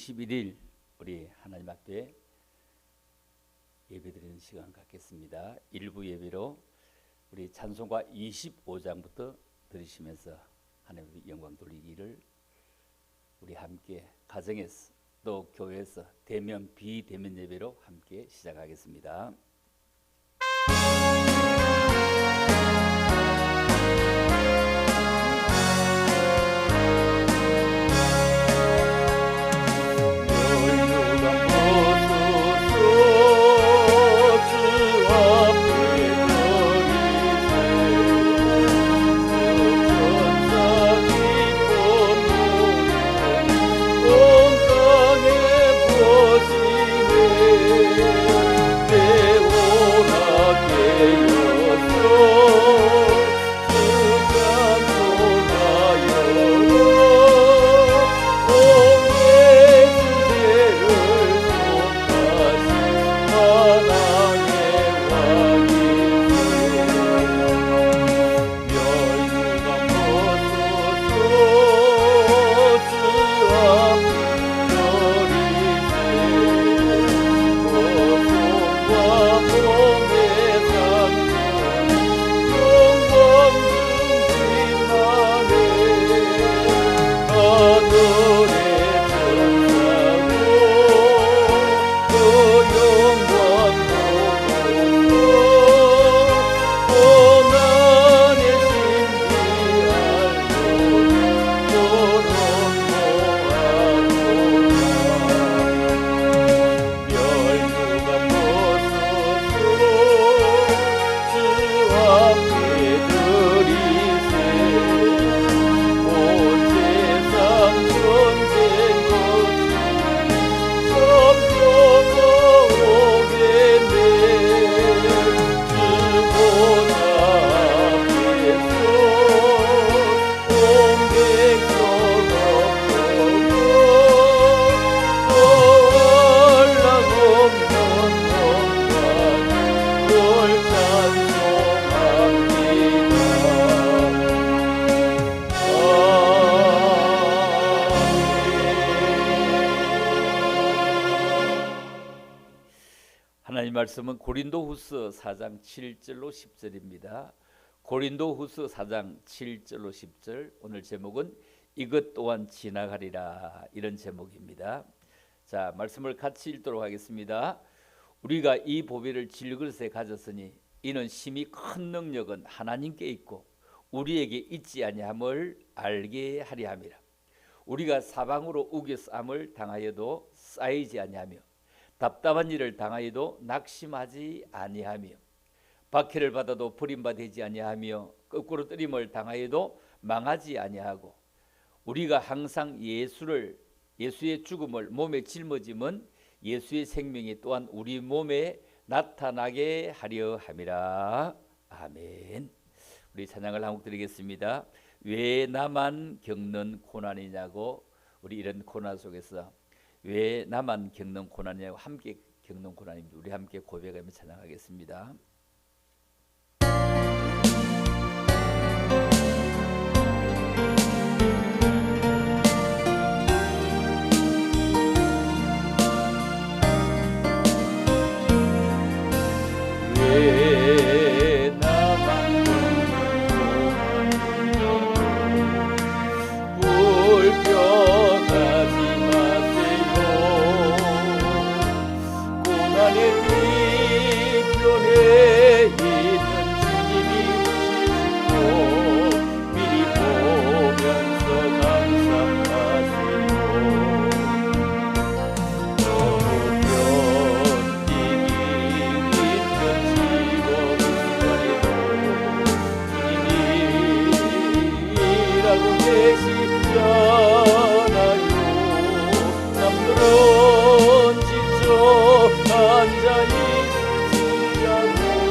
21일 우리 하나님 앞에 예배드리는 시간 갖겠습니다. 일부 예배로 우리 찬송가 25장부터 들으시면서 하나님의 영광 돌리기를 우리 함께 가정에서 또 교회에서 대면 비대면 예배로 함께 시작하겠습니다. 하나님 말씀은 고린도후서 4장 7절로 10절입니다. 고린도후서 4장 7절로 10절, 오늘 제목은 이것 또한 지나가리라, 이런 제목입니다. 자, 말씀을 같이 읽도록 하겠습니다. 우리가 이 보배를 질그릇에 가졌으니 이는 심히 큰 능력은 하나님께 있고 우리에게 있지 아니함을 알게 하려 함이라. 우리가 사방으로 우겨쌈을 당하여도 쌓이지 아니하며 답답한 일을 당하여도 낙심하지 아니하며 박해를 받아도 버림받지 아니하며 거꾸로 뜨림을 당하여도 망하지 아니하고 우리가 항상 예수의 죽음을 몸에 짊어짐은 예수의 생명이 또한 우리 몸에 나타나게 하려 함이라. 아멘. 우리 찬양을 한 곡 드리겠습니다. 왜 나만 겪는 고난이냐고, 우리 이런 고난 속에서 왜 나만 겪는 고난이냐고, 함께 겪는 고난입니다. 우리 함께 고백하며 찬양하겠습니다. 왜 나만 겪는 고난이냐고, 불평하지 뒤편에 있는 주님이 주시고 미리 보면서 감사하시고 너무 견디기 힘든 즐거운 시간에도 주님이 일하고 계시잖아요. 남들은 앉아 있지 않고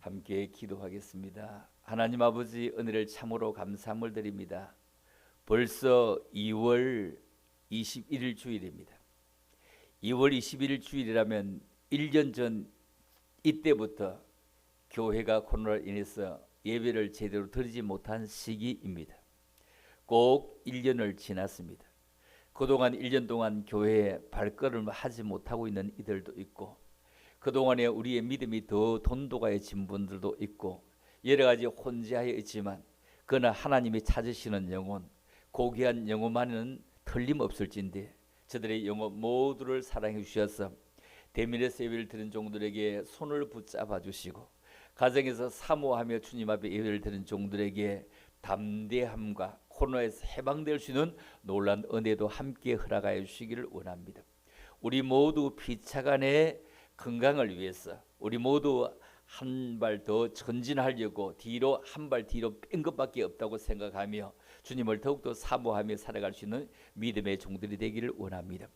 함께 기도하겠습니다. 하나님 아버지, 은혜를 참으로 감사함을 드립니다. 벌써 2월 21일 주일입니다. 2월 21일 주일이라면 1년 전 이때부터 교회가 코로나로 인해서 예배를 제대로 드리지 못한 시기입니다. 꼭 1년을 지났습니다. 그동안 1년 동안 교회에 발걸음을 하지 못하고 있는 이들도 있고, 그동안에 우리의 믿음이 더 돈독해진 분들도 있고, 여러 가지 혼재하여 있지만 그러나 하나님이 찾으시는 영혼, 고귀한 영혼만은 틀림없을진데 저들의 영혼 모두를 사랑해 주셔서 대면에서 예배를 드리는 종들에게 손을 붙잡아 주시고, 가정에서 사모하며 주님 앞에 예배를 드리는 종들에게 담대함과 코로나에서 해방될 수 있는 놀라운 은혜도 함께 허락하여 주시기를 원합니다. 우리 모두 피차간의 건강을 위해서 우리 모두 한 발 더 전진하려고 뒤로 한 발 뒤로 뺀 것밖에 없다고 생각하며 주님을 더욱더 사모하며 살아갈 수 있는 믿음의 종들이 되기를 원합니다.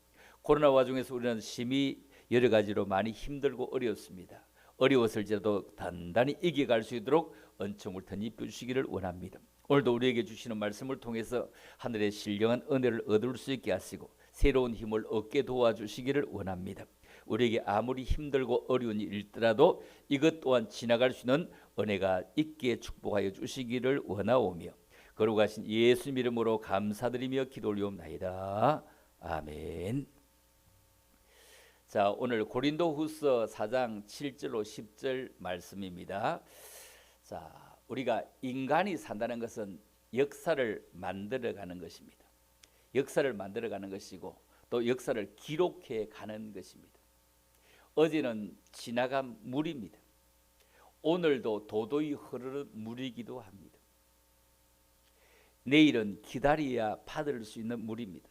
코로나 와중에서 우리는 심히 여러 가지로 많이 힘들고 어렵습니다. 어려웠을지라도 단단히 이겨갈 수 있도록 은총을 덧입혀 주시기를 원합니다. 오늘도 우리에게 주시는 말씀을 통해서 하늘의 신령한 은혜를 얻을 수 있게 하시고 새로운 힘을 얻게 도와주시기를 원합니다. 우리에게 아무리 힘들고 어려운 일이더라도 이것 또한 지나갈 수 있는 은혜가 있게 축복하여 주시기를 원하오며 거룩하신 예수 이름으로 감사드리며 기도 올리옵나이다. 아멘. 자, 오늘 고린도후서 4장 7절로 10절 말씀입니다. 자, 우리가 인간이 산다는 것은 역사를 만들어가는 것입니다. 역사를 만들어가는 것이고 또 역사를 기록해 가는 것입니다. 어제는 지나간 물입니다. 오늘도 도도히 흐르는 물이기도 합니다. 내일은 기다려야 받을 수 있는 물입니다.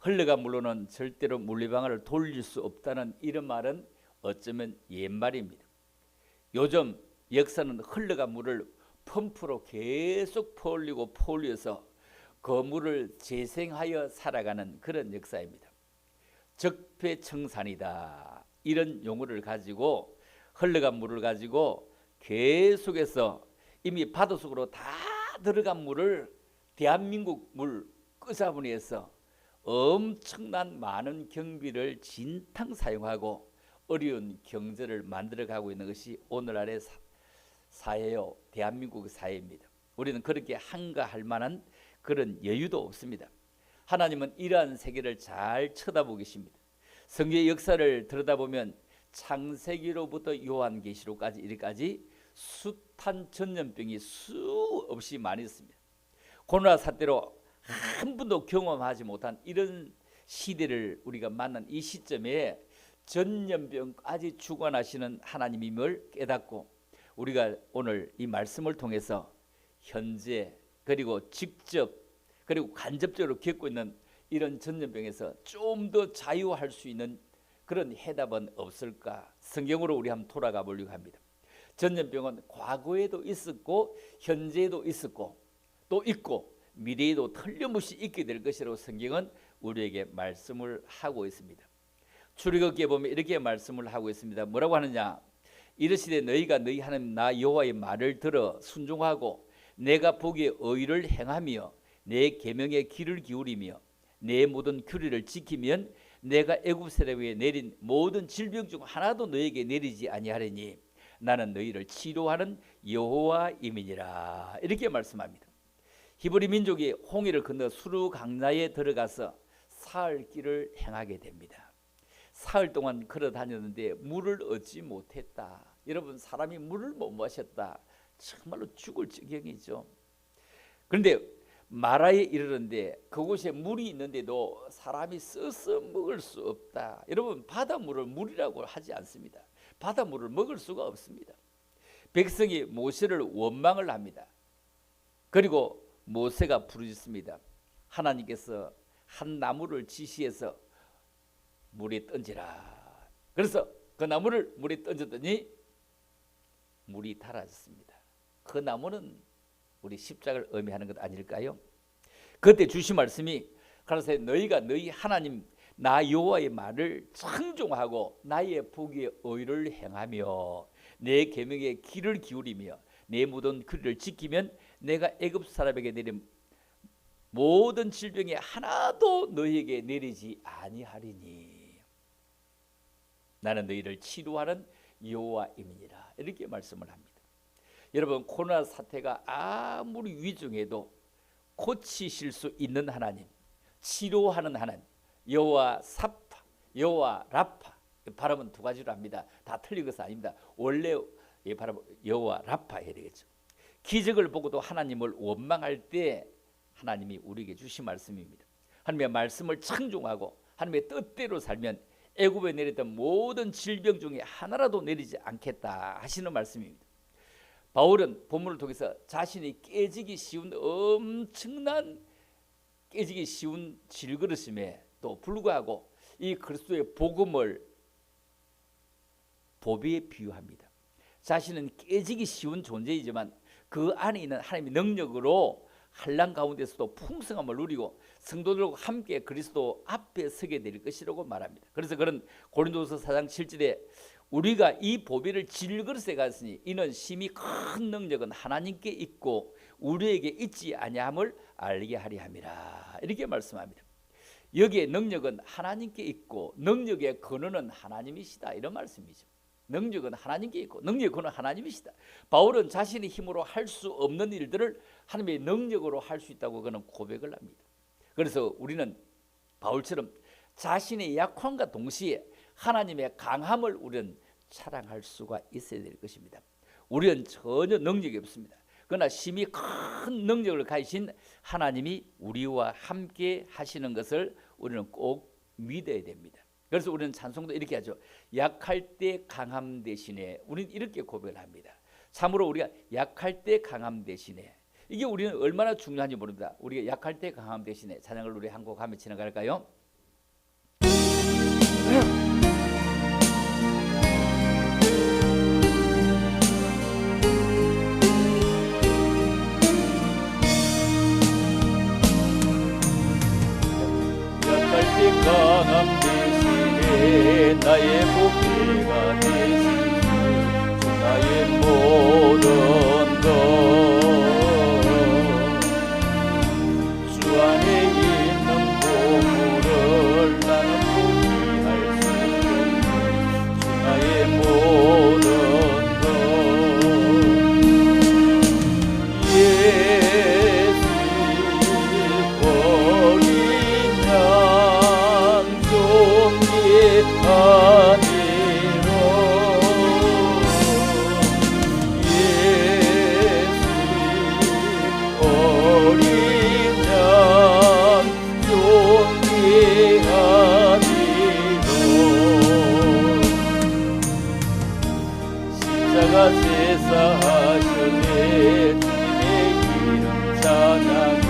흘러간 물로는 절대로 물리방아를 돌릴 수 없다는 이런 말은 어쩌면 옛말입니다. 요즘 역사는 흘러간 물을 펌프로 계속 퍼올려서 그 물을 재생하여 살아가는 그런 역사입니다. 적폐청산이다, 이런 용어를 가지고 흘러간 물을 가지고 계속해서 이미 바닷속으로 다 들어간 물을 대한민국 물 끄자분이해서 엄청난 많은 경비를 진탕 사용하고 어려운 경제를 만들어가고 있는 것이 오늘날의 사회요, 대한민국의 사회입니다. 우리는 그렇게 한가할 만한 그런 여유도 없습니다. 하나님은 이러한 세계를 잘 쳐다보고 계십니다. 성경의 역사를 들여다보면 창세기로부터 요한계시록까지 이르기까지 숱한 전염병이 수없이 많이 있습니다. 코로나 사태로 한 번도 경험하지 못한 이런 시대를 우리가 만난 이 시점에 전염병까지 주관하시는 하나님임을 깨닫고 우리가 오늘 이 말씀을 통해서 현재 그리고 직접 그리고 간접적으로 겪고 있는 이런 전염병에서 좀 더 자유할 수 있는 그런 해답은 없을까? 성경으로 우리 한번 돌아가 보려고 합니다. 전염병은 과거에도 있었고 현재에도 있었고 또 있고 미래에도 틀림없이 있게 될 것이라고 성경은 우리에게 말씀을 하고 있습니다. 출애굽기에 보면 이렇게 말씀을 하고 있습니다. 뭐라고 하느냐? 이르시되 너희가 너희 하나님 나 여호와의 말을 들어 순종하고 내가 보기에 의를 행하며 내 계명에 귀를 기울이며 내 모든 규례를 지키면 내가 애굽 세력 위에 내린 모든 질병 중 하나도 너희에게 내리지 아니하리니 나는 너희를 치료하는 여호와임이니라. 이렇게 말씀합니다. 히브리 민족이 홍해를 건너 수르 강나에 들어가서 사흘 길을 행하게 됩니다. 사흘 동안 걸어 다녔는데 물을 얻지 못했다. 여러분, 사람이 물을 못 마셨다. 정말로 죽을 지경이죠. 그런데 마라에 이르는데 그곳에 물이 있는데도 사람이 써서 먹을 수 없다. 여러분, 바닷물을 물이라고 하지 않습니다. 바닷물을 먹을 수가 없습니다. 백성이 모세를 원망을 합니다. 그리고 모세가 부르짖습니다. 하나님께서 한 나무를 지시해서 물에 던지라. 그래서 그 나무를 물에 던졌더니 물이 달아졌습니다. 그 나무는 우리 십자가를 의미하는 것 아닐까요? 그때 주신 말씀이 가라사대 너희가 너희 하나님 나 여호와의 말을 청종하고 나의 보기에 의를 행하며 내 계명에 귀를 기울이며 내 묻은 규례를 지키면 내가 애굽 사람에게 내린 모든 질병이 하나도 너희에게 내리지 아니하리니 나는 너희를 치료하는 여호와임이니라. 이렇게 말씀을 합니다. 여러분, 코로나 사태가 아무리 위중해도 고치실 수 있는 하나님, 치료하는 하나님, 여호와 사파, 여호와 라파, 발음은 두 가지로 합니다. 다 틀린 것은 아닙니다. 원래 발음 여호와 라파 해야 되겠죠. 기적을 보고도 하나님을 원망할 때 하나님이 우리에게 주신 말씀입니다. 하나님의 말씀을 청종하고 하나님의 뜻대로 살면 애굽에 내렸던 모든 질병 중에 하나라도 내리지 않겠다 하시는 말씀입니다. 바울은 본문을 통해서 자신이 깨지기 쉬운 엄청난 깨지기 쉬운 질그릇임에 또 불구하고 이 그리스도의 복음을 보배에 비유합니다. 자신은 깨지기 쉬운 존재이지만 그 안에 있는 하나님의 능력으로 환난 가운데서도 풍성함을 누리고 성도들과 함께 그리스도 앞에 서게 될 것이라고 말합니다. 그래서 그런 고린도서 4장 7절에 우리가 이 보배를 질그릇에 갔으니 이는 심히 큰 능력은 하나님께 있고 우리에게 있지 아니함을 알게 하리 함이라. 이렇게 말씀합니다. 여기에 능력은 하나님께 있고 능력의 근원은 하나님이시다, 이런 말씀이죠. 능력은 하나님께 있고 능력의 근원은 하나님이시다. 바울은 자신의 힘으로 할 수 없는 일들을 하나님의 능력으로 할 수 있다고 그는 고백을 합니다. 그래서 우리는 바울처럼 자신의 약함과 동시에 하나님의 강함을 우리는 자랑할 수가 있어야 될 것입니다. 우리는 전혀 능력이 없습니다. 그러나 심히 큰 능력을 가지신 하나님이 우리와 함께 하시는 것을 우리는 꼭 믿어야 됩니다. 그래서 우리는 찬송도 이렇게 하죠. 약할 때 강함 대신에, 우리는 이렇게 고백을 합니다. 참으로 우리가 약할 때 강함 대신에, 이게 우리는 얼마나 중요한지 모릅니다. 우리가 약할 때 강함 대신에 찬양을 우리 한 곡 하며 지나갈까요? 약할 때 강함 대신에 나의 보배가 되시니 주 나의 모든 것 주 안에 있는 보물을 나는 포기할 수 없네. 주 나의 모든 것 예수 버린 양 종이 아니로 예수 버린 양 종이 아니로 십자가 제사 하셨네. 주님의 기름 찬양해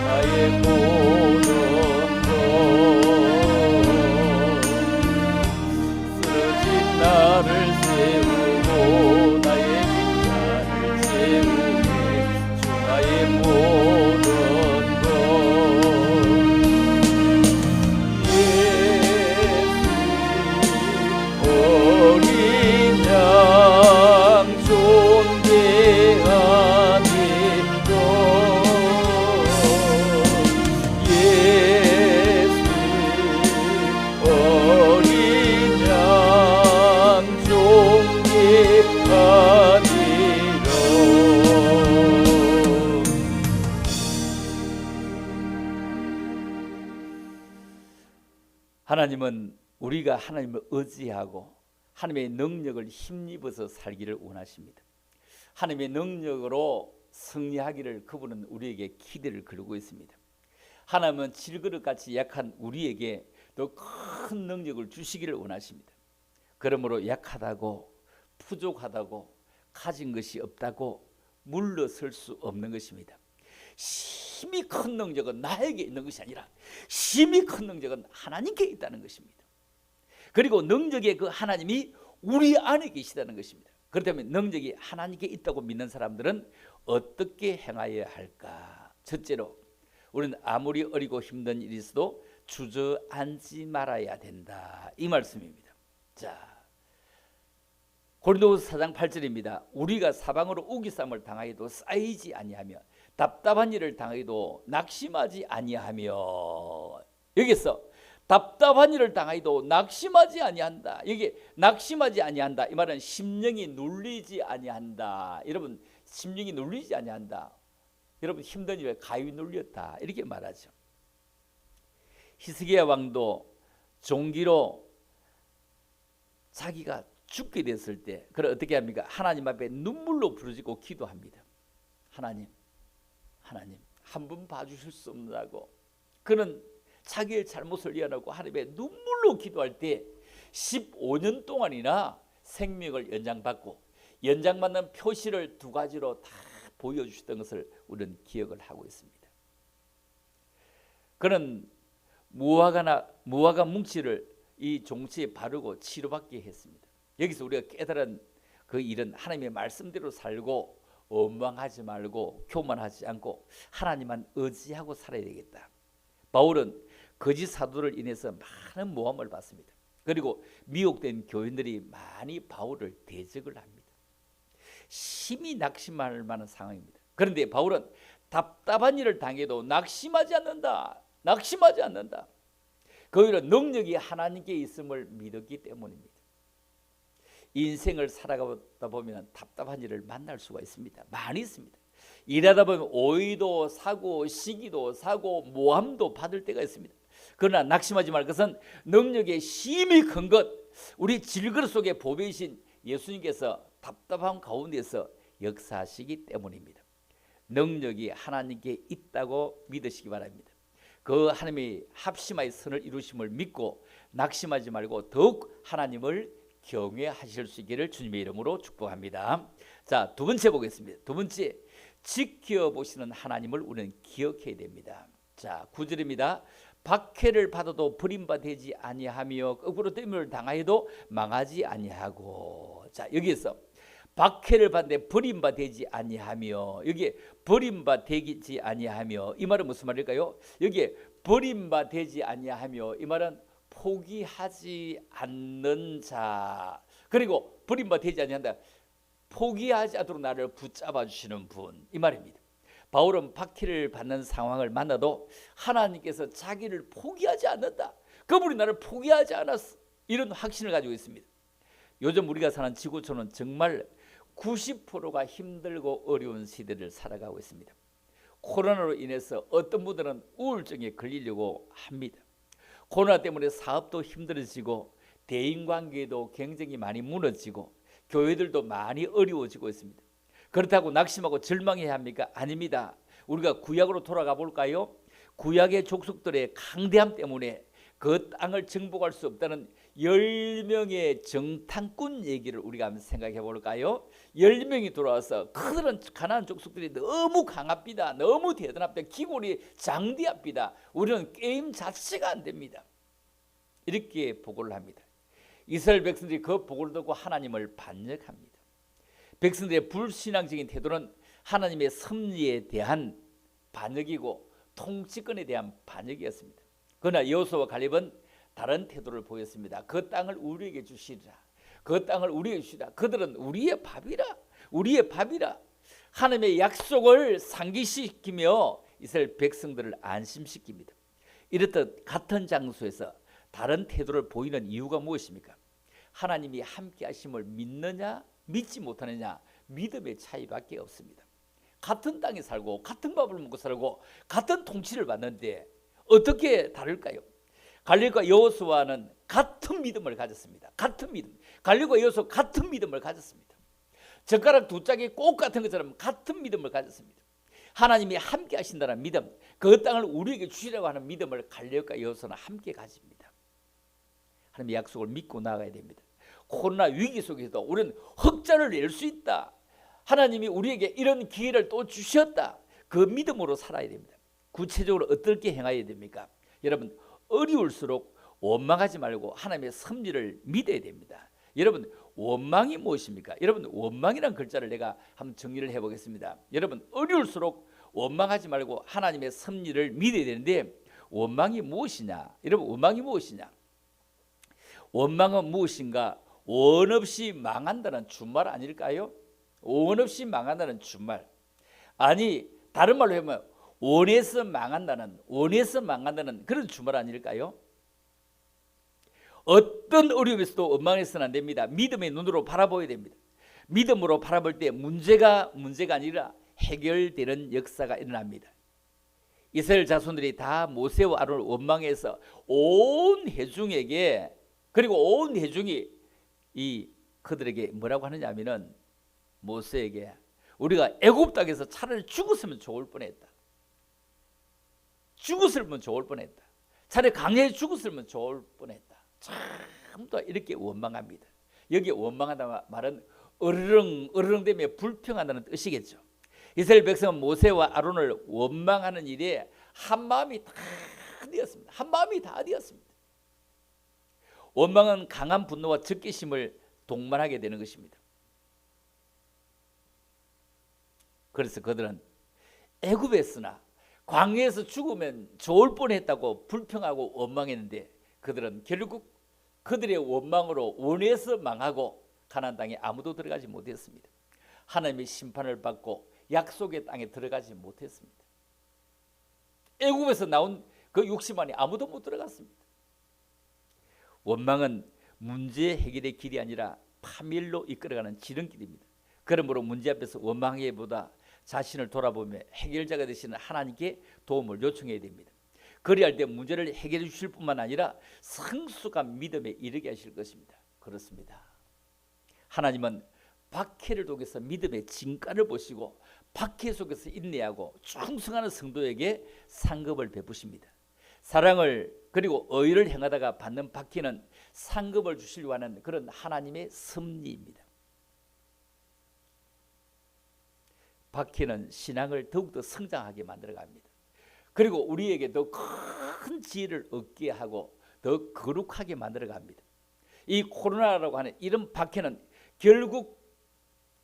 나의 모든 것 쓰러진 나를 세우고 나의 빈자를 채우네. 주 나의 모든 것 예수 어린 양 존귀 아니로 예수 어린 양 존귀 아니로. 하나님은 우리가 하나님을 의지하고 하나님의 능력을 힘입어서 살기를 원하십니다. 하나님의 능력으로 승리하기를 그분은 우리에게 기대를 걸고 있습니다. 하나님은 질그릇같이 약한 우리에게 더 큰 능력을 주시기를 원하십니다. 그러므로 약하다고 부족하다고 가진 것이 없다고 물러설 수 없는 것입니다. 힘이 큰 능력은 나에게 있는 것이 아니라 힘이 큰 능력은 하나님께 있다는 것입니다. 그리고 능력의 그 하나님이 우리 안에 계시다는 것입니다. 그렇다면 능력이 하나님께 있다고 믿는 사람들은 어떻게 행하여야 할까? 첫째로 우리는 아무리 어리고 힘든 일이 있어도 주저앉지 말아야 된다, 이 말씀입니다. 자, 고린도후서 4장 8절입니다. 우리가 사방으로 우기쌈을 당하여도 쌓이지 아니하며 답답한 일을 당하여도 낙심하지 아니하며, 여기서 답답한 일을 당하여도 낙심하지 아니한다. 여기 낙심하지 아니한다, 이 말은 심령이 눌리지 아니한다. 여러분, 심령이 눌리지 아니한다. 여러분, 힘든 일에 가위 눌렸다, 이렇게 말하죠. 히스기야 왕도 종기로 자기가 죽게 됐을 때 그걸 어떻게 합니까? 하나님 앞에 눈물로 부르짖고 기도합니다. 하나님 한 번 봐주실 수 없나고, 그는 자기의 잘못을 이해하고 하나님의 눈물로 기도할 때 15년 동안이나 생명을 연장받고, 연장받는 표시를 두 가지로 다 보여주셨던 것을 우리는 기억을 하고 있습니다. 그는 무화과 뭉치를 이 종치에 바르고 치료받게 했습니다. 여기서 우리가 깨달은 그 일은 하나님의 말씀대로 살고 원망하지 말고 교만하지 않고 하나님만 의지하고 살아야 되겠다. 바울은 거짓 사도를 인해서 많은 모함을 받습니다. 그리고 미혹된 교인들이 많이 바울을 대적을 합니다. 심히 낙심할 만한 상황입니다. 그런데 바울은 답답한 일을 당해도 낙심하지 않는다. 그 이유는 능력이 하나님께 있음을 믿었기 때문입니다. 인생을 살아가다 보면 답답한 일을 만날 수가 있습니다. 많이 있습니다. 일하다 보면 오해도 사고 시기도 사고 모함도 받을 때가 있습니다. 그러나 낙심하지 말 것은 능력의 힘이 큰 것, 우리 질그릇 속에 보배이신 예수님께서 답답한 가운데서 역사하시기 때문입니다. 능력이 하나님께 있다고 믿으시기 바랍니다. 그 하나님의 합심하여 선을 이루심을 믿고 낙심하지 말고 더욱 하나님을 경외하실 수 있기를 주님의 이름으로 축복합니다. 자, 두 번째 보겠습니다. 두 번째, 지켜보시는 하나님을 우리는 기억해야 됩니다. 자, 9절입니다. 박해를 받아도 버림받지 아니하며 거꾸로 땜을 당하여도 망하지 아니하고. 자, 여기에서 박해를 받는데 버림받지 아니하며, 여기에 버림받지 아니하며, 이 말은 무슨 말일까요? 여기에 버림받지 아니하며, 이 말은 포기하지 않는 자, 그리고 버림받지 아니한다, 포기하지 않도록 나를 붙잡아 주시는 분, 이 말입니다. 바울은 박해를 받는 상황을 만나도 하나님께서 자기를 포기하지 않는다, 그분이 나를 포기하지 않았어, 이런 확신을 가지고 있습니다. 요즘 우리가 사는 지구촌은 정말 90%가 힘들고 어려운 시대를 살아가고 있습니다. 코로나로 인해서 어떤 분들은 우울증에 걸리려고 합니다. 코로나 때문에 사업도 힘들어지고 대인관계도 굉장히 많이 무너지고 교회들도 많이 어려워지고 있습니다. 그렇다고 낙심하고 절망해야 합니까? 아닙니다. 우리가 구약으로 돌아가 볼까요? 구약의 족속들의 강대함 때문에 그 땅을 정복할 수 없다는 10명의 정탐꾼 얘기를 우리가 한번 생각해 볼까요? 10명이 돌아와서 그들은 가나안 족속들이 너무 강합니다. 너무 대단합니다. 기골이 장대합니다. 우리는 게임 자체가 안 됩니다. 이렇게 보고를 합니다. 이스라엘 백성들이 그 보고를 듣고 하나님을 반역합니다. 백성들의 불신앙적인 태도는 하나님의 섭리에 대한 반역이고 통치권에 대한 반역이었습니다. 그러나 여호수아와 갈렙은 다른 태도를 보였습니다. 그 땅을 우리에게 주시리라. 그 땅을 우리에게 주시라. 그들은 우리의 밥이라. 하나님의 약속을 상기시키며 이스라엘 백성들을 안심시킵니다. 이렇듯 같은 장소에서 다른 태도를 보이는 이유가 무엇입니까? 하나님이 함께 하심을 믿느냐 믿지 못하느냐, 믿음의 차이밖에 없습니다. 같은 땅에 살고 같은 밥을 먹고 살고 같은 통치를 받는데 어떻게 다를까요? 갈렙과 여호수아는 같은 믿음을 가졌습니다. 같은 믿음. 갈렙과 여호수아 같은 믿음을 가졌습니다. 젓가락 두 짝이 꼭 같은 것처럼 같은 믿음을 가졌습니다. 하나님이 함께 하신다는 믿음, 그 땅을 우리에게 주시라고 하는 믿음을 갈렙과 여호수아는 함께 가집니다. 하나님의 약속을 믿고 나아가야 됩니다. 코로나 위기 속에서도 우리는 흑자를 낼 수 있다. 하나님이 우리에게 이런 기회를 또 주셨다. 그 믿음으로 살아야 됩니다. 구체적으로 어떻게 행해야 됩니까? 여러분, 어려울수록 원망하지 말고 하나님의 섭리를 믿어야 됩니다. 여러분, 원망이 무엇입니까? 여러분, 원망이라는 글자를 내가 한번 정리를 해보겠습니다. 여러분, 어려울수록 원망하지 말고 하나님의 섭리를 믿어야 되는데, 원망이 무엇이냐? 여러분, 원망이 무엇이냐? 원망은 무엇인가? 원 없이 망한다는 준말 아닐까요? 원 없이 망한다는 준말. 아니, 다른 말로 하면 원해서 망한다는 그런 준말 아닐까요? 어떤 어려움에서도 원망해서는 안 됩니다. 믿음의 눈으로 바라보아야 됩니다. 믿음으로 바라볼 때 문제가 아니라 해결되는 역사가 일어납니다. 이스라엘 자손들이 다 모세와 아론을 원망해서 온 회중에게, 그리고 온 회중이 그들에게 뭐라고 하느냐면은, 모세에게 우리가 애굽 땅에서 차라리 죽었으면 좋을 뻔했다. 차라리 강야에 죽었으면 좋을 뻔했다. 참도 이렇게 원망합니다. 여기 원망한다는 말은 으르렁대며 불평한다는 뜻이겠죠. 이스라엘 백성은 모세와 아론을 원망하는 일에 한마음이 다 되었습니다. 원망은 강한 분노와 적개심을 동반하게 되는 것입니다. 그래서 그들은 애굽에서나 광야에서 죽으면 좋을 뻔했다고 불평하고 원망했는데, 그들은 결국 그들의 원망으로 원해서 망하고 가나안 땅에 아무도 들어가지 못했습니다. 하나님의 심판을 받고 약속의 땅에 들어가지 못했습니다. 애굽에서 나온 그 60만이 아무도 못 들어갔습니다. 원망은 문제 해결의 길이 아니라 파멸로 이끌어가는 지름길입니다. 그러므로 문제 앞에서 원망하기보다 자신을 돌아보며 해결자가 되시는 하나님께 도움을 요청해야 됩니다. 그리할 때 문제를 해결해 주실 뿐만 아니라 성숙한 믿음에 이르게 하실 것입니다. 그렇습니다. 하나님은 박해를 통해서 믿음의 진가를 보시고 박해 속에서 인내하고 충성하는 성도에게 상급을 베푸십니다. 사랑을 그리고 의를 행하다가 받는 박해는 상급을 주시려고 하는 그런 하나님의 섭리입니다. 박해는 신앙을 더욱더 성장하게 만들어갑니다. 그리고 우리에게 더 큰 지혜를 얻게 하고 더 거룩하게 만들어갑니다. 이 코로나라고 하는 이런 박해는 결국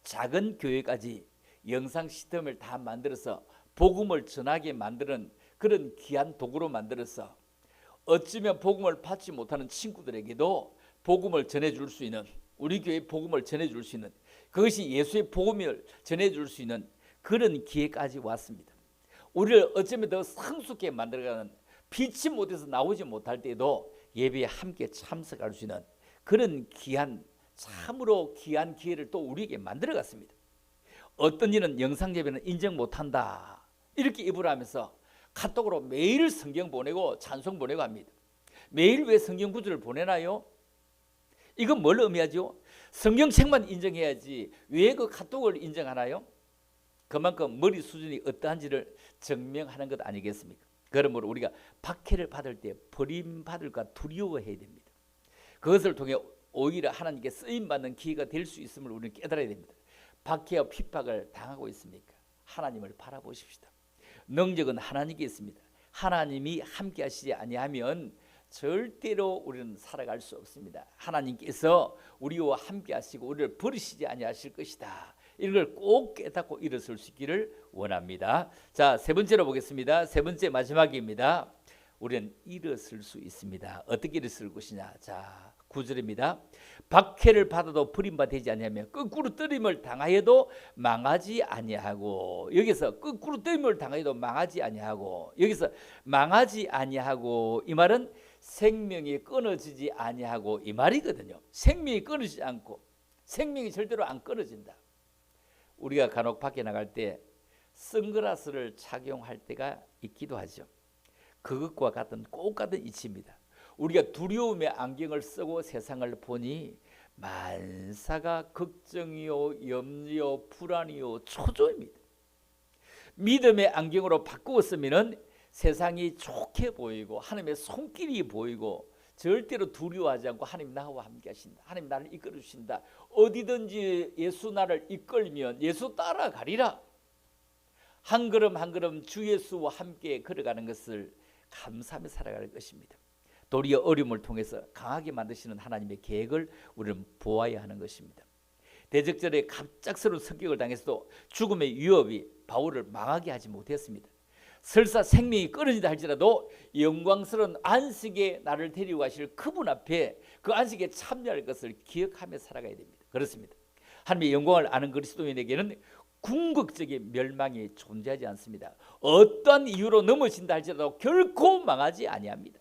작은 교회까지 영상 시스템을 다 만들어서 복음을 전하게 만드는 그런 귀한 도구로 만들어서 어쩌면 복음을 받지 못하는 친구들에게도 복음을 전해줄 수 있는, 우리 교회의 복음을 전해줄 수 있는, 그것이 예수의 복음을 전해줄 수 있는 그런 기회까지 왔습니다. 우리를 어쩌면 더 성숙하게 만들어가는, 피치 못해서 나오지 못할 때도 예배에 함께 참석할 수 있는 그런 귀한, 참으로 귀한 기회를 또 우리에게 만들어갔습니다. 어떤 이는 영상 예배는 인정 못한다 이렇게 입을 하면서 카톡으로 매일 성경 보내고 찬송 보내고 합니다. 매일 왜 성경 구절을 보내나요? 이건 뭘 의미하죠? 성경책만 인정해야지 왜 그 카톡을 인정하나요? 그만큼 머리 수준이 어떠한지를 증명하는 것 아니겠습니까? 그러므로 우리가 박해를 받을 때 버림받을까 두려워해야 됩니다. 그것을 통해 오히려 하나님께 쓰임받는 기회가 될 수 있음을 우리는 깨달아야 됩니다. 박해와 핍박을 당하고 있습니까? 하나님을 바라보십시다. 능력은 하나님께 있습니다. 하나님이 함께 하시지 아니하면 절대로 우리는 살아갈 수 없습니다. 하나님께서 우리와 함께 하시고 우리를 버리시지 아니하실 것이다. 이걸 꼭 깨닫고 일어설 수 있기를 원합니다. 자, 세 번째로 보겠습니다. 세 번째 마지막입니다. 우리는 일어설 수 있습니다. 어떻게 일어설 것이냐? 자, 9절입니다. 박해를 받아도 버림받지 아니하며 거꾸로 뜨림을 당하여도 망하지 아니하고, 여기서 거꾸로 뜨림을 당하여도 망하지 아니하고, 여기서 망하지 아니하고, 이 말은 생명이 끊어지지 아니하고 이 말이거든요. 생명이 끊어지지 않고, 생명이 절대로 안 끊어진다. 우리가 간혹 밖에 나갈 때 선글라스를 착용할 때가 있기도 하죠. 그것과 같은 꼭 같은 이치입니다. 우리가 두려움의 안경을 쓰고 세상을 보니 만사가 걱정이요, 염려, 불안이요, 초조입니다. 믿음의 안경으로 바꾸었으면 세상이 좋게 보이고 하나님의 손길이 보이고 절대로 두려워하지 않고 하나님 나와 함께 하신다. 하나님 나를 이끌어 주신다. 어디든지 예수 나를 이끌면 예수 따라가리라. 한 걸음 한 걸음 주 예수와 함께 걸어가는 것을 감사하며 살아갈 것입니다. 도리어 어려움을 통해서 강하게 만드시는 하나님의 계획을 우리는 보아야 하는 것입니다. 대적절에 갑작스러운 성격을 당해서도 죽음의 위협이 바울을 망하게 하지 못했습니다. 설사 생명이 끊어진다 할지라도 영광스러운 안식에 나를 데리고 가실 그분 앞에 그 안식에 참여할 것을 기억하며 살아가야 됩니다. 그렇습니다. 하나님의 영광을 아는 그리스도인에게는 궁극적인 멸망이 존재하지 않습니다. 어떤 이유로 넘어진다 할지라도 결코 망하지 아니합니다.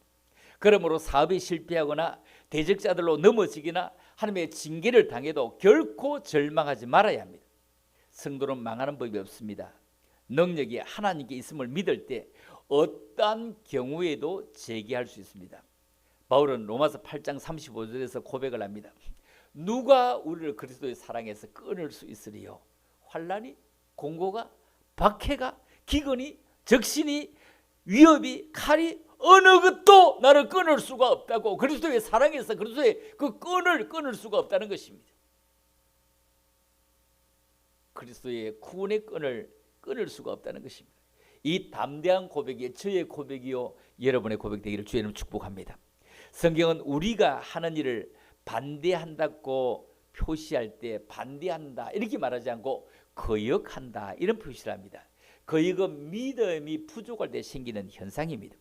그러므로 사업에 실패하거나 대적자들로 넘어지거나 하나님의 징계를 당해도 결코 절망하지 말아야 합니다. 성도는 망하는 법이 없습니다. 능력이 하나님께 있음을 믿을 때 어떠한 경우에도 재기할 수 있습니다. 바울은 로마서 8장 35절에서 고백을 합니다. 누가 우리를 그리스도의 사랑에서 끊을 수 있으리요? 환난이, 공고가, 박해가, 기근이, 적신이, 위협이, 칼이 어느 것도 나를 끊을 수가 없다고, 그리스도의 사랑에서 그리스도의 그 끈을 끊을 수가 없다는 것입니다. 그리스도의 구원의 끈을 끊을 수가 없다는 것입니다. 이 담대한 고백이 저의 고백이요 여러분의 고백 되기를 주의 이름으로 축복합니다. 성경은 우리가 하는 일을 반대한다고 표시할 때 반대한다 이렇게 말하지 않고 거역한다 이런 표시를 합니다. 거역은 믿음이 부족할 때 생기는 현상입니다.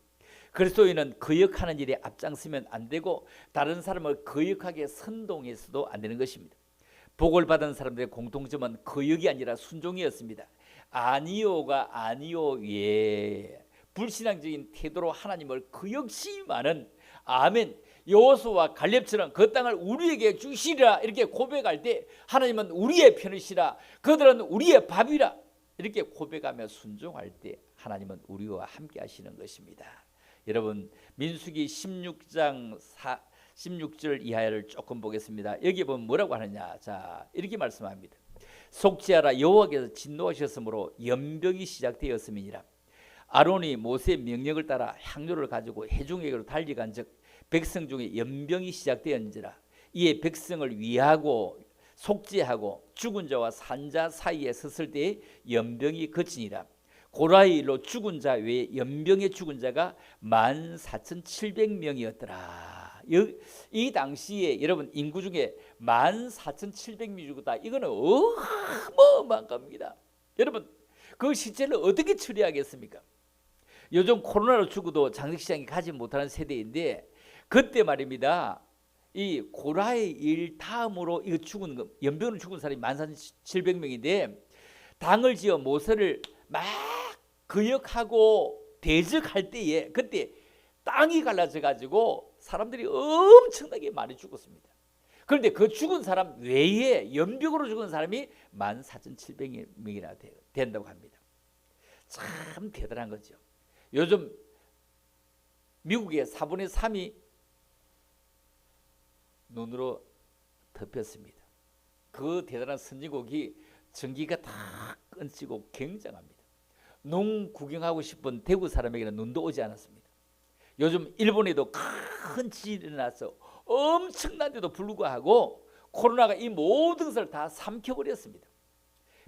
그리스도인은 거역하는 일에 앞장서면 안 되고 다른 사람을 거역하게 선동해서도 안 되는 것입니다. 복을 받은 사람들의 공통점은 거역이 아니라 순종이었습니다. 아니요가 아니요 예, 불신앙적인 태도로 하나님을 거역시하는 아멘, 여호수아와 갈렙처럼 그 땅을 우리에게 주시리라 이렇게 고백할 때 하나님은 우리의 편이시라, 그들은 우리의 밥이라 이렇게 고백하며 순종할 때 하나님은 우리와 함께 하시는 것입니다. 여러분, 민수기 16장 16절 이하를 조금 보겠습니다. 여기 보면 뭐라고 하느냐, 자 이렇게 말씀합니다. 속죄하라, 여호와께서 진노하셨으므로 연병이 시작되었음이니라. 아론이 모세의 명령을 따라 향료를 가지고 회중에게로 달려간즉 백성 중에 연병이 시작되었는지라. 이에 백성을 위하고 속죄하고 죽은 자와 산 자 사이에 섰을 때에 연병이 그치니라. 고라의 일로 죽은 자 외에 연병에 죽은 자가 14,700명이었더라. 이 당시에 여러분 인구 중에 14,700명이 죽었다. 이거는 어마어마한 겁니다. 여러분 그 시체를 어떻게 처리하겠습니까? 요즘 코로나로 죽어도 장례식장에 가지 못하는 세대인데 그때 말입니다. 이 고라의 일 다음으로 이거 죽은 거, 연병으로 죽은 사람이 14,700명인데 당을 지어 모세를 막 거역하고 대적할 때에 그때 땅이 갈라져 가지고 사람들이 엄청나게 많이 죽었습니다. 그런데 그 죽은 사람 외에 연병으로 죽은 사람이 14,700명이나 된다고 합니다. 참 대단한 거죠. 요즘 미국의 4분의 3이 눈으로 덮였습니다. 그 대단한 선진국이 전기가 다 끊기고 굉장합니다. 눈 구경하고 싶은 대구 사람에게는 눈도 오지 않았습니다. 요즘 일본에도 큰 지진이 일어나서 엄청난데도 불구하고 코로나가 이 모든 것을 다 삼켜버렸습니다.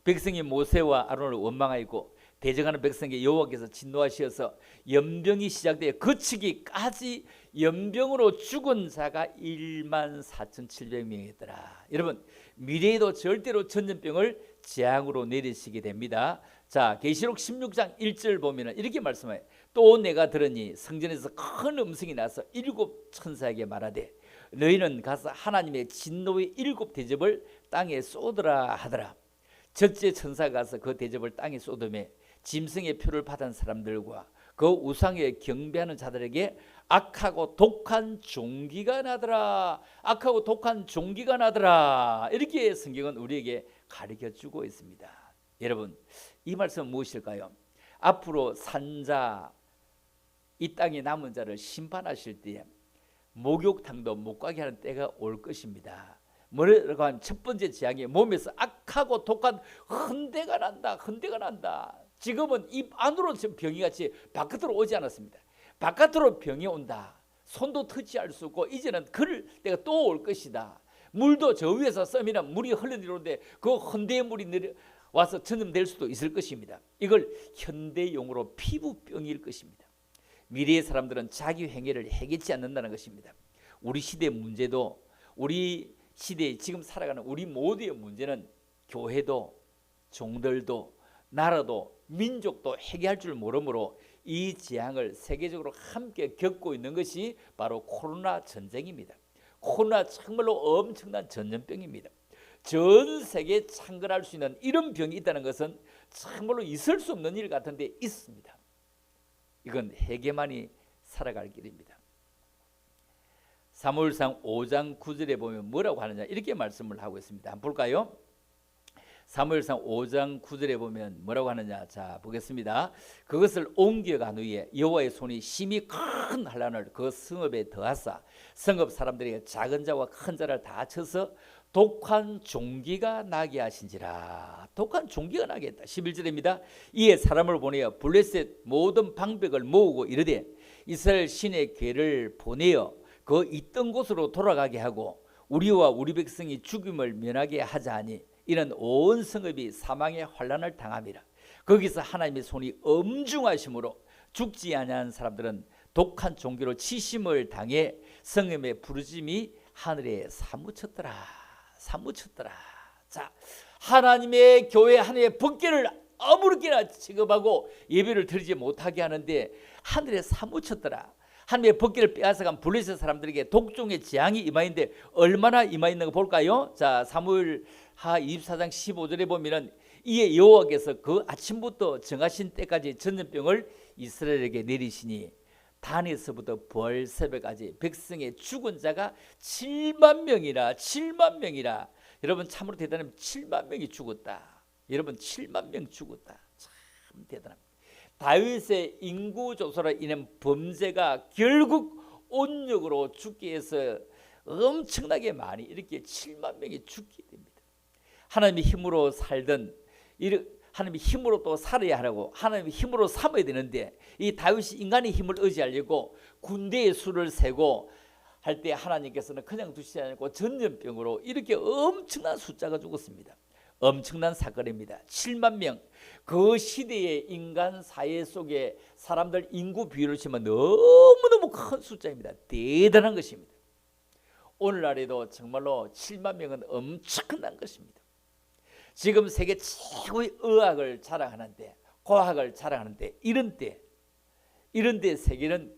백성이 모세와 아론을 원망하고 대적하는 백성에게 여호와께서 진노하셔서 연병이 시작되어 그치기까지 연병으로 죽은 자가 14,700명이었더라. 여러분 미래에도 절대로 전염병을 재앙으로 내리시게 됩니다. 자, 계시록 16장 1절 보면 이렇게 말씀해요. 또 내가 들으니 성전에서 큰 음성이 나서 7 천사에게 말하되 너희는 가서 하나님의 진노의 7 대접을 땅에 쏟으라 하더라. 첫째 천사가 가서 그 대접을 땅에 쏟으며 짐승의 표를 받은 사람들과 그 우상에 경배하는 자들에게 악하고 독한 종기가 나더라. 악하고 독한 종기가 나더라. 이렇게 성경은 우리에게 가르쳐주고 있습니다. 여러분 이 말씀은 무엇일까요? 앞으로 산자 이 땅에 남은 자를 심판하실 때에 목욕탕도 못 가게 하는 때가 올 것입니다. 뭐라고 하면 첫 번째 재앙이 몸에서 악하고 독한 흔대가 난다. 흔대가 난다. 지금은 입 안으로 병이 같이 바깥으로 오지 않았습니다. 바깥으로 병이 온다. 손도 터치할 수 없고 이제는 그럴 때가 또 올 것이다. 물도 저 위에서 썸이나 물이 흘러내려오는데 그 흔대의 물이 와서 전염될 수도 있을 것입니다. 이걸 현대용어로 피부병일 것입니다. 미래의 사람들은 자기 행위를 해결치 않는다는 것입니다. 우리 시대의 문제도 우리 시대에 지금 살아가는 우리 모두의 문제는 교회도 종들도 나라도 민족도 해결할 줄 모르므로 이 재앙을 세계적으로 함께 겪고 있는 것이 바로 코로나 전쟁입니다. 코로나 정말로 엄청난 전염병입니다. 전 세계에 창궐할 수 있는 이런 병이 있다는 것은 정말로 있을 수 없는 일 같은데 있습니다. 이건 회개만이 살아갈 길입니다. 사무엘상 5장 9절에 보면 뭐라고 하느냐 이렇게 말씀을 하고 있습니다. 한번 볼까요? 사무엘상 5장 9절에 보면 뭐라고 하느냐. 자, 보겠습니다. 그것을 옮겨간 후에 여호와의 손이 심히 큰 환란을 그 성읍에 더하사 성읍 사람들에게 작은 자와 큰 자를 다 쳐서 독한 종기가 나게 하신지라. 독한 종기가 나게 했다. 11절입니다. 이에 사람을 보내어 블레셋 모든 방백을 모으고 이르되 이스라엘 신의 궤를 보내어 그 있던 곳으로 돌아가게 하고 우리와 우리 백성이 죽임을 면하게 하자 하니 이는 온 성읍이 사망의 환난을 당함이라. 거기서 하나님의 손이 엄중하심으로 죽지 아니한 사람들은 독한 종기로 치심을 당해 성읍의 부르짐이 하늘에 사무쳤더라. 사무쳤더라. 자, 하나님의 교회 하나님의 법궤를 아무렇게나 취급하고 예배를 드리지 못하게 하는데 하늘에 사무쳤더라. 하나님의 법궤를 빼앗아간 블레셋 사람들에게 독종의 재앙이 임하인데 얼마나 임하있는 거 볼까요? 자, 사무엘하 24장 15절에 보면은 이에 여호와께서 그 아침부터 정하신 때까지 전염병을 이스라엘에게 내리시니 단에서부터 벌 새벽까지 백성의 죽은 자가 7만 명이라. 7만 명이라. 여러분 참으로 대단합니다. 7만 명이 죽었다. 여러분 7만 명 죽었다. 참 대단합니다. 다윗의 인구 조사로 인한 범죄가 결국 온역으로 죽게 해서 엄청나게 많이 이렇게 7만 명이 죽게 됩니다. 하나님의 힘으로 살던 하나님의 힘으로 또 살아야 하라고 하나님의 힘으로 삼아야 되는데 이 다윗이 인간의 힘을 의지하려고 군대의 수를 세고 할 때 하나님께서는 그냥 두시지 않고 전염병으로 이렇게 엄청난 숫자가 죽었습니다. 엄청난 사건입니다. 7만 명. 그 시대의 인간 사회 속에 사람들 인구 비율을 치면 너무너무 큰 숫자입니다. 대단한 것입니다. 오늘날에도 정말로 7만 명은 엄청난 것입니다. 지금 세계 최고의 의학을 자랑하는데 과학을 자랑하는데 이런 때 세계는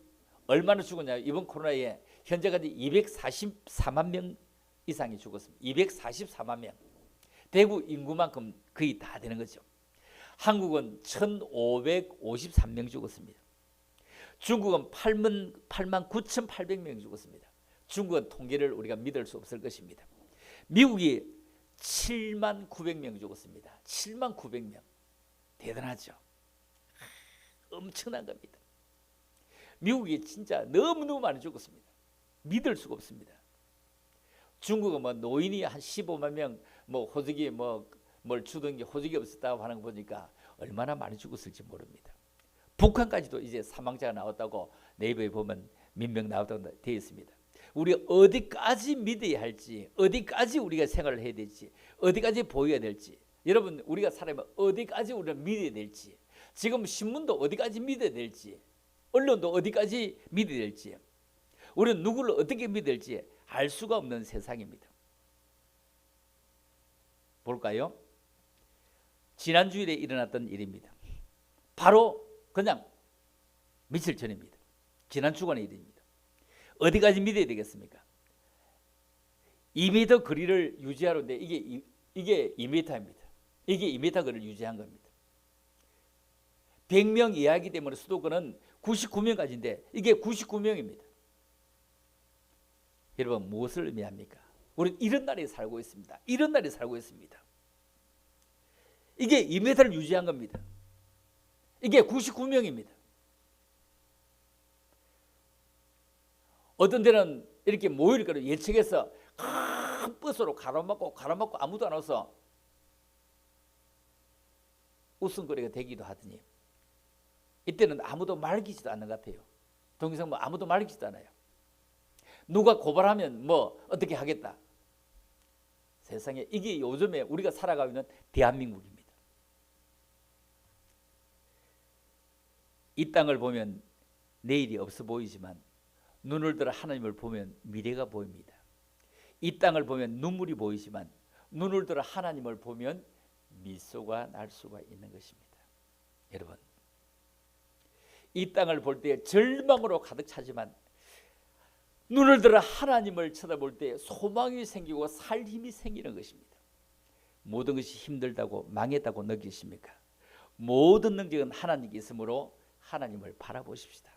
얼마나 죽었냐. 이번 코로나에 현재까지 244만 명 이상이 죽었습니다. 244만 명. 대구 인구만큼 거의 다 되는 거죠. 한국은 1553명 죽었습니다. 중국은 8만 9,800명 죽었습니다. 중국은 통계를 우리가 믿을 수 없을 것입니다. 미국이 7만 900명 죽었습니다. 7만 900명. 대단하죠. 엄청난 겁니다. 미국이 진짜 너무너무 많이 죽었습니다. 믿을 수가 없습니다. 중국은 뭐 노인이 한 15만 명, 뭐 호적이 뭘 주던 게 호적이 없었다고 하는 거 보니까 얼마나 많이 죽었을지 모릅니다. 북한까지도 이제 사망자가 나왔다고 네이버에 보면 몇 명 나왔다고 되어 있습니다. 우리 어디까지 믿어야 할지, 어디까지 우리가 생활을 해야 될지, 어디까지 보여야 될지, 여러분 우리가 살아가면 어디까지 우리가 믿어야 될지, 지금 신문도 어디까지 믿어야 될지, 언론도 어디까지 믿어야 될지, 우리는 누구를 어떻게 믿어야 될지 알 수가 없는 세상입니다. 볼까요? 지난 주일에 일어났던 일입니다. 바로 그냥 며칠 전입니다. 지난 주간의 일입니다. 어디까지 믿어야 되겠습니까? 2m 거리를 유지하는데 이게 2m입니다. 이게 2m 거리를 유지한 겁니다. 100명 이하이기 때문에 수도권은 99명까지인데 이게 99명입니다. 여러분 무엇을 의미합니까? 우리는 이런 날에 살고 있습니다. 이런 날에 살고 있습니다. 이게 2m를 유지한 겁니다. 이게 99명입니다. 어떤 데는 이렇게 모일 거를 예측해서 큰 버스로 가로막고 아무도 안 와서 웃음거리가 되기도 하더니 이때는 아무도 말리지도 않는 것 같아요. 동영상 뭐 아무도 말리지도 않아요. 누가 고발하면 뭐 어떻게 하겠다. 세상에 이게 요즘에 우리가 살아가고 있는 대한민국입니다. 이 땅을 보면 내일이 없어 보이지만 눈을 들어 하나님을 보면 미래가 보입니다. 이 땅을 보면 눈물이 보이지만 눈을 들어 하나님을 보면 미소가 날 수가 있는 것입니다. 여러분, 이 땅을 볼 때 절망으로 가득 차지만 눈을 들어 하나님을 쳐다볼 때 소망이 생기고 살 힘이 생기는 것입니다. 모든 것이 힘들다고 망했다고 느끼십니까? 모든 능력은 하나님께 있으므로 하나님을 바라보십시다.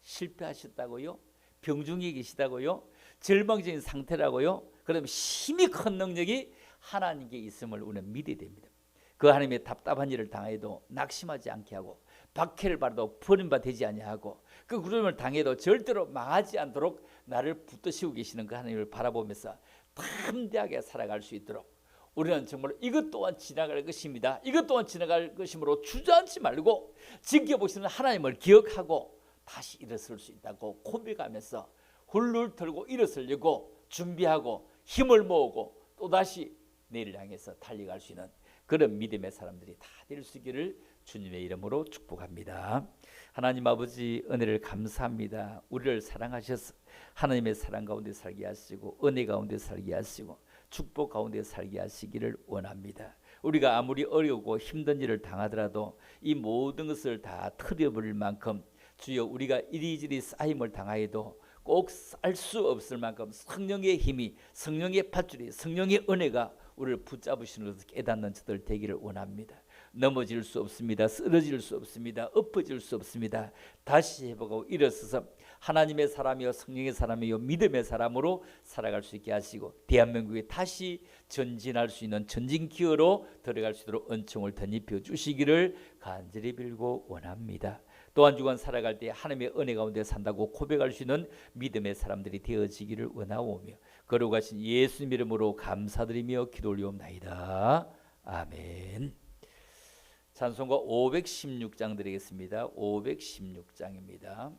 실패하셨다고요? 병중에 계시다고요? 절망적인 상태라고요? 그럼 힘이 큰 능력이 하나님께 있음을 우리는 믿어야 됩니다. 그 하나님의 답답한 일을 당해도 낙심하지 않게 하고 박해를 받아도 버림받지 아니하고 그 구름을 당해도 절대로 망하지 않도록 나를 붙드시고 계시는 그 하나님을 바라보면서 담대하게 살아갈 수 있도록 우리는 정말 이것 또한 지나갈 것입니다. 이것 또한 지나갈 것이므로 주저앉지 말고 지켜보시는 하나님을 기억하고 다시 일어설 수 있다고 고백하면서 훌훌 털고 일어서려고 준비하고 힘을 모으고 또다시 내일을 향해서 달려갈 수 있는 그런 믿음의 사람들이 다 될 수 있기를 주님의 이름으로 축복합니다. 하나님 아버지 은혜를 감사합니다. 우리를 사랑하셔서 하나님의 사랑 가운데 살게 하시고 은혜 가운데 살게 하시고 축복 가운데 살게 하시기를 원합니다. 우리가 아무리 어렵고 힘든 일을 당하더라도 이 모든 것을 다 틀어버릴 만큼 주여 우리가 이리저리 쌓임을 당하여도 꼭 살 수 없을 만큼 성령의 힘이 성령의 밧줄이 성령의 은혜가 우리를 붙잡으시는 것을 깨닫는 저들 되기를 원합니다. 넘어질 수 없습니다. 쓰러질 수 없습니다. 엎어질 수 없습니다. 다시 회복하고 일어서서 하나님의 사람이요 성령의 사람이요 믿음의 사람으로 살아갈 수 있게 하시고 대한민국에 다시 전진할 수 있는 전진 기어로 들어갈 수 있도록 은총을 덧입혀 주시기를 간절히 빌고 원합니다. 또 한 주간 살아갈 때 하나님의 은혜 가운데 산다고 고백할 수 있는 믿음의 사람들이 되어지기를 원하오며 거룩하신 예수님 이름으로 감사드리며 기도 올리옵나이다. 아멘. 찬송가 516장 드리겠습니다. 516장입니다.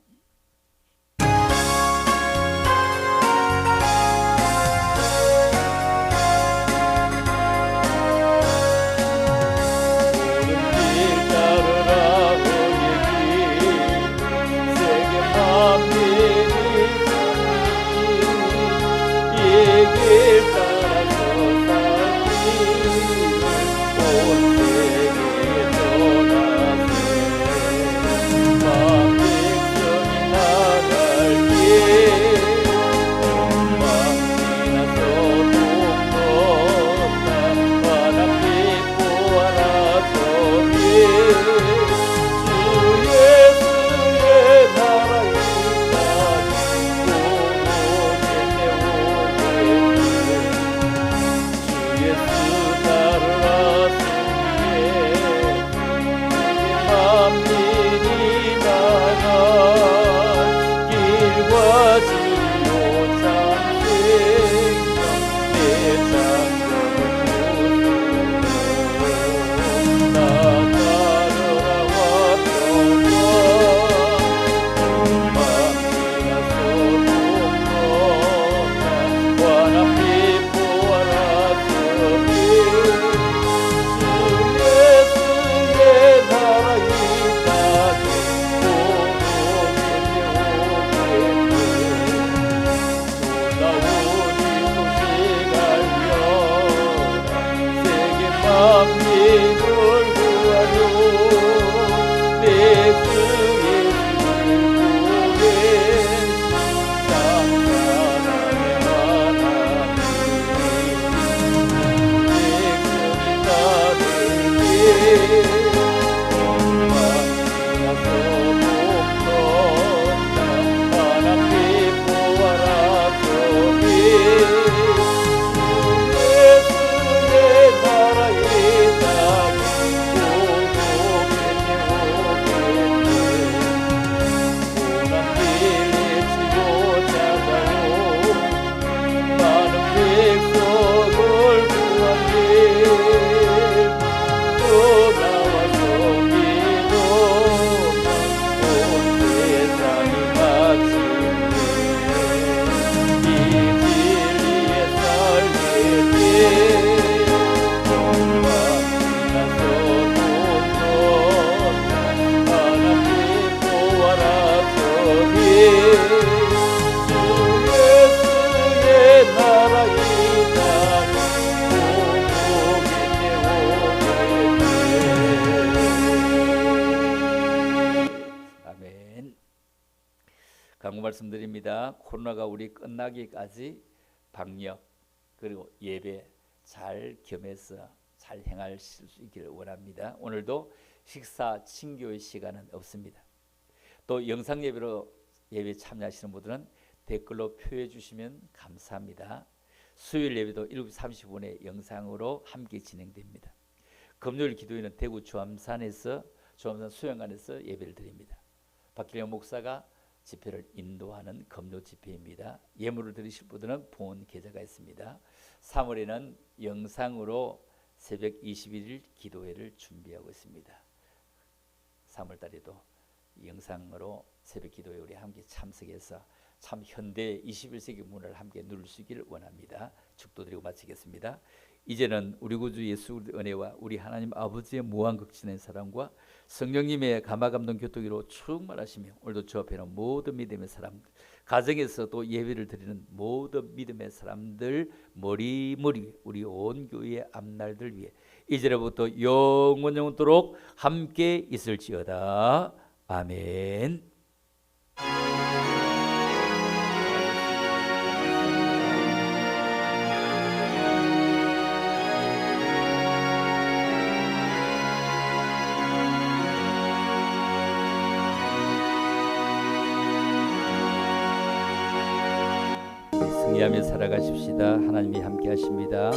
말씀드립니다. 코로나가 우리 끝나기까지 방역 그리고 예배 잘 겸해서 잘 행하실 수 있기를 원합니다. 오늘도 식사 친교의 시간은 없습니다. 또 영상 예배로 예배 참여하시는 분들은 댓글로 표해 주시면 감사합니다. 수요일 예배도 7시 30분에 영상으로 함께 진행됩니다. 금요일 기도회는 대구 주암산 수영관에서 예배를 드립니다. 박기령 목사가 집회를 인도하는 금요 집회입니다. 예물을 드리실 분들은 봉헌 계좌가 있습니다. 3월에는 영상으로 새벽 21일 기도회를 준비하고 있습니다. 3월 달에도 영상으로 새벽 기도회 우리 함께 참석해서 참 현대 21세기 문화를 함께 누릴 수 있기를 원합니다. 축도드리고 마치겠습니다. 이제는 우리 구주 예수 그리스도의 은혜와 우리 하나님 아버지의 무한극진의 사랑과 성령님의 감화감동 교통으로 충만하시며 오늘도 주 앞에는 모든 믿음의 사람들, 가정에서 또 예배를 드리는 모든 믿음의 사람들 머리머리 우리 온 교회의 앞날들 위해 이제로부터 영원토록 함께 있을지어다. 아멘. 승리하며 살아가십시다. 하나님이 함께 하십니다.